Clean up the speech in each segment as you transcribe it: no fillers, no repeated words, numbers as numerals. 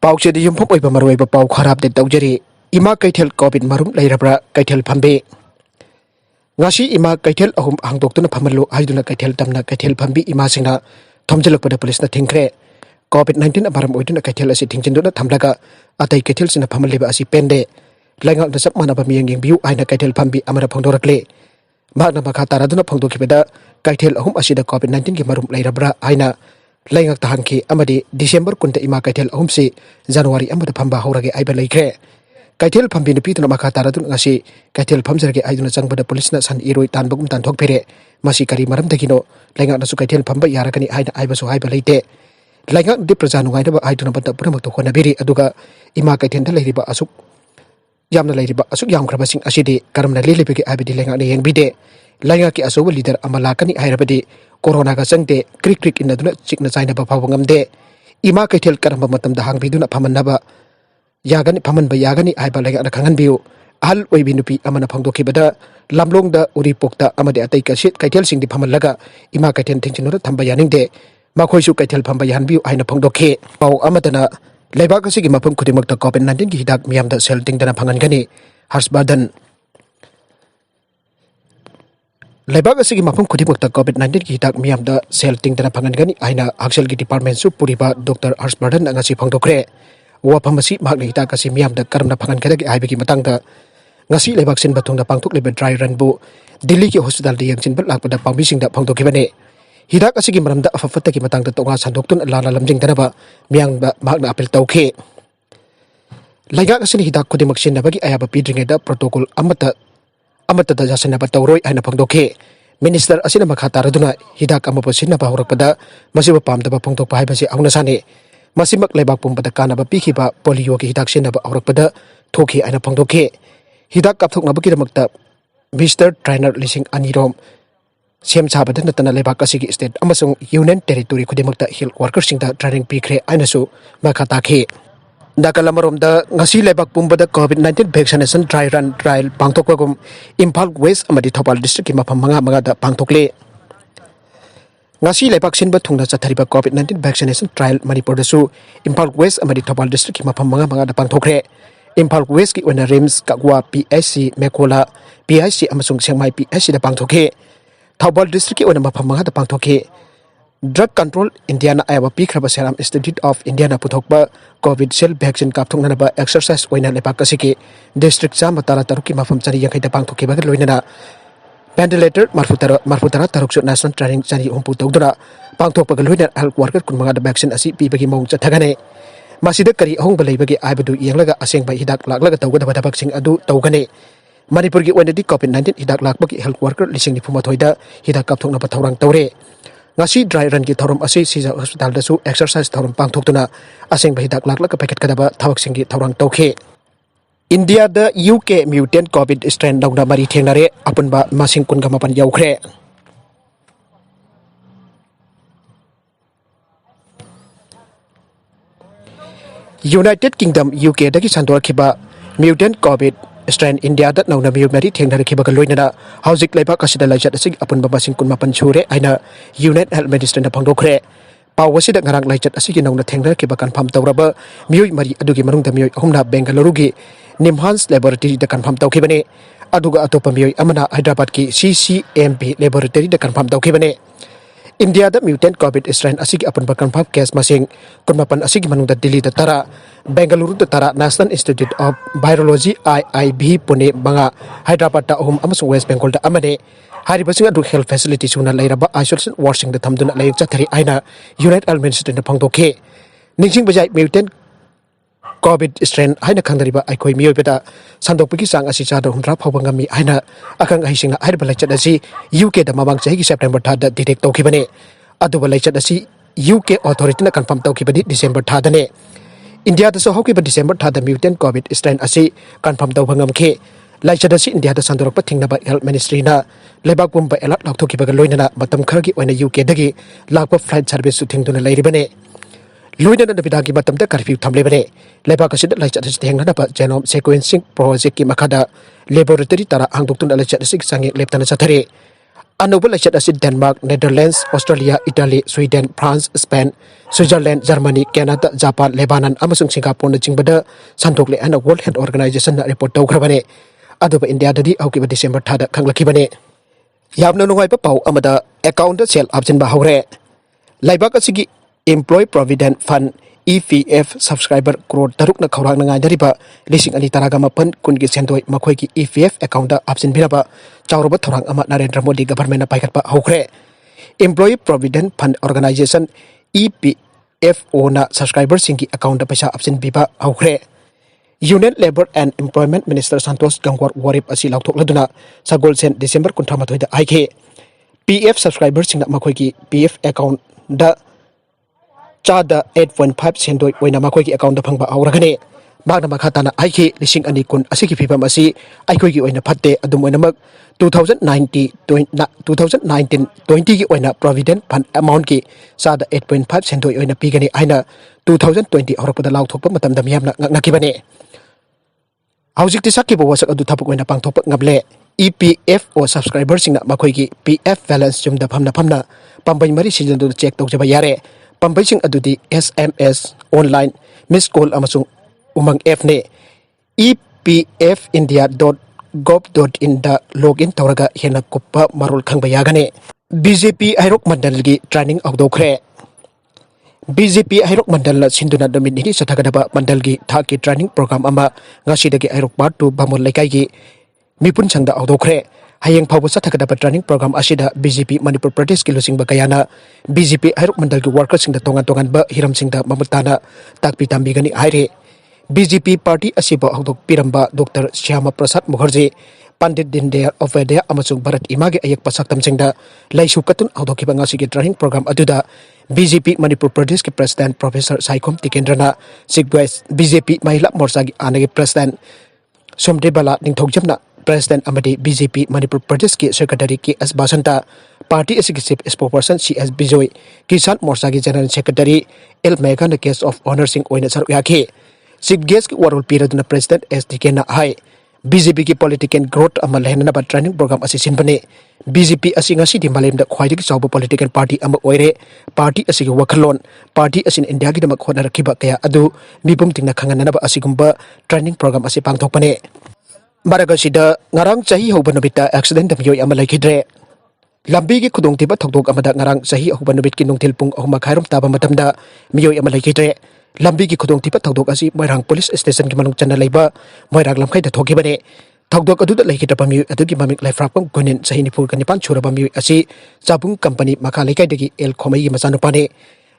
Pauche di yumpok oiba maroi ba pau kharap de taujari Eema Keithel COVID Marum Leirabra Keithel Fambe ngasi Eema Keithel ahum hangdoktuna phamallo haiduna Keithel tamna Keithel Fambi Eemasingna thomjalakpada police na thingkre COVID-19 amaram oiduna Keithel asi thingjinduna thamlaga atai Keithel sina phamaliba asi pende laingak na sap manaba miyang biu aina Keithel Fambi amara phongdorakle magna makha taraduna phongdokibeda Keithel ahum asida COVID-19 ki marum Leirabra aina laingak tahangki Amadi December kunta Eema Keithel ahum si January amada phamba horage aiba Leikhidre Keithel Fambi nupi tuna makha taradun ngasi Keithel Famjarge aiduna changbda police na San-Eroi tanbagum tanthokphere masi kari maram dakino laingak nasu Keithel Famba yarakani aina aiba so aiba leite laingak di praja nungai da aiduna banta puramak to khonabiri aduga Eema Keithel da leiriba asuk yamna leiriba asuk yam khrabasing asidi karamna lelebege abidi laingak ne yengbide laingak ki asoba leader amalakani hairabadi corona ga sangte krik krik inaduna chikna chaina ba phawa ngamde Eema Keithel karamba matam da hangbiduna phamannaba yagani phamanba yagani aiba laingak na khanganbiu ahal oibi nupi amana phangdokibada lamlongda uripokta amade atai kasit Keithel singdi phamallaga Eema Keithel thingchinora thamba yaningde makhoisu Keithel Famba yanbiu aina phangdokhe pau amadana Leibaksigi mafam khudingmakta COVID-19 ki hidak miyamda sel tingdana fanghangani Vardhan Leibaksigi mafam khudingmakta COVID-19 ki hidak miyamda sel tingdana fanghangani aina Haksel ki department su puriba Dr. Vardhan ngasi phangdokre wafamasi magna hidak kasi miyamda karamna fanghangani aibagi matangda ngasi Leibaksin batungda Pangthokli dry run bu Delhi ki hospital de yangchin bat lakpada pangmisingda phangdokhibane hidak asigi maramda afafata ki matangda tonga sandoktun lala lamjing danaba miyang magna apel tauke laigak asini hidak khudimak sinabagi ayaba pidringeda protocol amata da jasanaba tawroi aina phangdokhe minister asina makha taraduna hidak amapa sinaba horakpada masiba pamdaba phangdokpa haibasi auna sane masimak leibak pumbada kanaba pikhiba polio ki hidak sinaba horakpada thoki aina phangdokhe hidak kapthoknabagi damakta Mr. Trainer lising anirom Sem sabada natana Leibaksigi state amasung union territory khudingmakta health workers singda training pikre ainasu makha takhe dakalamarom ngasi Leibak pumbada COVID-19 vaccination dry run trial pangthokpagum Imphal West amadi Thoubal district ki mafam manga da pangthokle ngasi Leibaksin ba thungna chathariba COVID-19 vaccination trial Manipur dasu Imphal West amadi Thoubal district ki mafam manga da pangthokre Imphal West ki ona rims kakwa PSC Mekola PIC amasung Sengmai PSC da pangthokhe Thoubal district ki ona mafam manga da pangthokhe Drug Control India na ayaba pikraba Serum Institute of India na puthokba COVID cell vaccine kapthokna ba exercise oina Leibaksigi district chama tara taruki mafam chari yankai da pangthokhe ba loinana ventilator marfutara taruksu national training chari humpu tawdura pangthokpa loina health worker kun manga da vaccine asi pibagi mong chathagane masida kari ahongba leibagi aibadu yenglaga asengba hidak laklaga tawgada vaccine adu tawgane Manipur ki oinadi COVID-19 hidak lakbagi health worker lising ni pumathoida hidak kapthokna ba thorang tawre ngasi dry run ki thorom asi sija hospital dasu exercise thorom pangthoktuna asengba hidak laklaga packet kadaba thawak singi thorang tawkhe India da UK mutant COVID strain dawna mari thengnare Apunba masing kun gamapan yaukhre United Kingdom UK dagi sandor khiba mutant COVID strain India da nauna mari thengnare khiba loinana hauzik Leibaksida laichat asig Apunba masing kun mapan chure aina United Health Minister na phangdokre pawasida ngarang laichat asigi nauna thengnare khiba confirm tawraba Mioi mari adugi marungda Mioi ahumna Bengaluru gi Nimhans laboratory da confirm tawkhibane aduga atopa Mioi amana Hyderabad ki CCMP laboratory da confirm tawkhibane India da mutant COVID strain asigi Apunba confirm case masing kunmapan asigi manungda Delhi da tara Bengaluru da tara National Institute of Virology IIB Pune banga Hyderabad da ahum amasung West Bengal da amane haribasing adu health facility suna Leirabra isolation washing da thamduna layuk chathari aina United Health Minister na phangdokhe ningsing bajai mutant COVID strain haina khangdariba aikoi Mioi beta sandokpagi sang asi chada humra phawba ngami haina akang ahisinga haiba laichat asi UK da mamang chahi ki September tha da detect tawkhibane aduba laichat asi UK authority na confirm tawkhibani December tha dane India da so hawkiba December tha da mutant COVID strain asi confirm tawba ngamkhe laichat asi India da sandorokpa thingnaba health ministry na Leibak pumba alert lakthokiba loinana matam khargi oina UK dagi lakpa flight service su thingduna leiribane loinana nabidagi matamda curfew thamlebane Leibaksida laichat asi thengnana ba genome sequencing project ki makhada laboratory tara hangdoktun laichat asi sangi leptana chathare Anouba lechat asi Denmark, Netherlands, Australia, Italy, Sweden, France, Spain, Switzerland, Germany, Canada, Japan, Lebanon amasung Singapore na chngbda Pangthokli ana World Health Organization na report tawkhrabane. Aduba India dadi aukiba December thada khanglakibane. Yamna nungaiba pau amada account da sel abjinba hawre. Leibaksigi Employee Provident Fund EPF subscriber crore taruk na khawrang na ngai dariba lising ani taraga mapan kungi sendoi makhoi ki EPF account da absin biraba chawroba thorang ama Narendra Modi government na paikatpa hokre. Employee Provident Fund Organization EPFO na subscriber singi account da paisa absin biba hokre. Union Labor and Employment Minister Santos Gangwar Warip asi lauthokladuna sagol sen December 13 da aike. PF subscriber singna makhoi ki PF account da Chada 8.5 sendoi oina makhoi ki account da phangba auragane. Magna makhatana aiki lising ani kun asiki phibam asi aikoi ki oina phatte adum oina mak 2019-20 ki oina provident fund amount ki sada 8.5 sendoi oina pigani aina 2020 horapada lauthokpa matam da miyamna ngakibane. Haujik tisaki bo wasak adu thapuk oina pangthokpa ngable. EPFO subscriber singna makhoi ki PF balance jumda phamna pambai mari season du check tawjaba yare. Pambai sing adudi SMS online miss call amasung umang F ne epfindia.gov.in da login tawraga hena kuppa marul khangba yagane. BJP Hairok Mandal gi training outdokre. BJP Hairok Mandal la sinduna domin ni sathagadaba mandal gi thaki training program ama ngasidagi Hairok part 2 bamul laikai gi mipun changda outdokre. Hayeng phabu sathagadaba training program asida BJP Manipur Pradesh ki lusing ba kayana BJP Hairok Mandal gi workers singda tongan ba hiram singda mamutana takpi tambigani haire. BJP Party asiba hawdok piramba Dr. Shyama Prasad Mukherjee Pandit Dindayal Upadhyaya amasung Bharat Eema gi ayak pasaktam singda laisu katun hawdokiba ngasigi training program aduda BJP Manipur Pradesh ki President Professor Saikhom Tikendrana Sigwes BJP Mahila Morcha gi anagi President Somdebala Ningthogjamna President Amadi BJP Manipur Pradesh ki Secretary ki S Basanta Party Executive Spokesperson CS Bijoy Kisan Morcha gi General Secretary L Mega na case of honor sing oina saru yaki Chief guest ki warul period na President SDK na hai BJP ki political growth ama lehna na training program asisin bane BJP asinga si di malim da khwaidi ki chawba political party ama oire party asigi wakhalon party asin India gi dama khona rakhiba kaya adu mibum tingna khangana na ba asigumba training program asi pangthokpane Maraga sida ngarang Chahi houba numitta accident da Mioi ama Leikhidre lambi gi khudongtiba thokdok amada ngarang Chahi houba numit ki nungthil pung ahuma khairum taba matamda Mioi ama Leikhidre lambi gi khudongtiba thokdok asi Moirang police station ki manung channa leiba Moirang lamkhai da thokibane thokdok adu da Leikhidre pami adu gi mamik Leirabra gunin Chahi nipur kan nipan chura pami asi Chabung company makha leikai dagi El Khomai gi masanu pane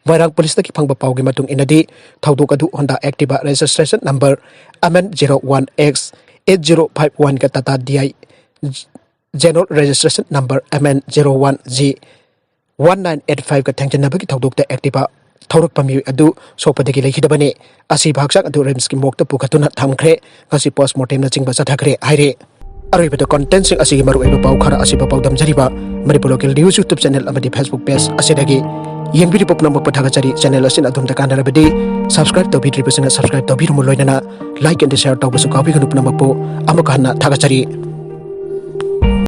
Moirang police da ki phangba pau gi matung inadi thokdok adu Honda Activa registration number MN01X 8051 ka Tata DI general registration number MN01G 1985 ka thangjan nabagi thokdok da Activa thaurak pami adu sopadagi Leikhidabane asi bhaksak adu rems ki mokta pukhatuna thamkhre kasi postmortem na chingba sathakre haire aribada content sing asi maru eno pau khara asi pau damjariba Manipur local news YouTube channel amadi Facebook page asidagi yengbiri popna mokpathaga chari channel asin adum ta kanarabadi subscribe to bidri pesana subscribe to birumu loinana like and share to busu kabi ganu puna mokpo amaka hanna thaga chari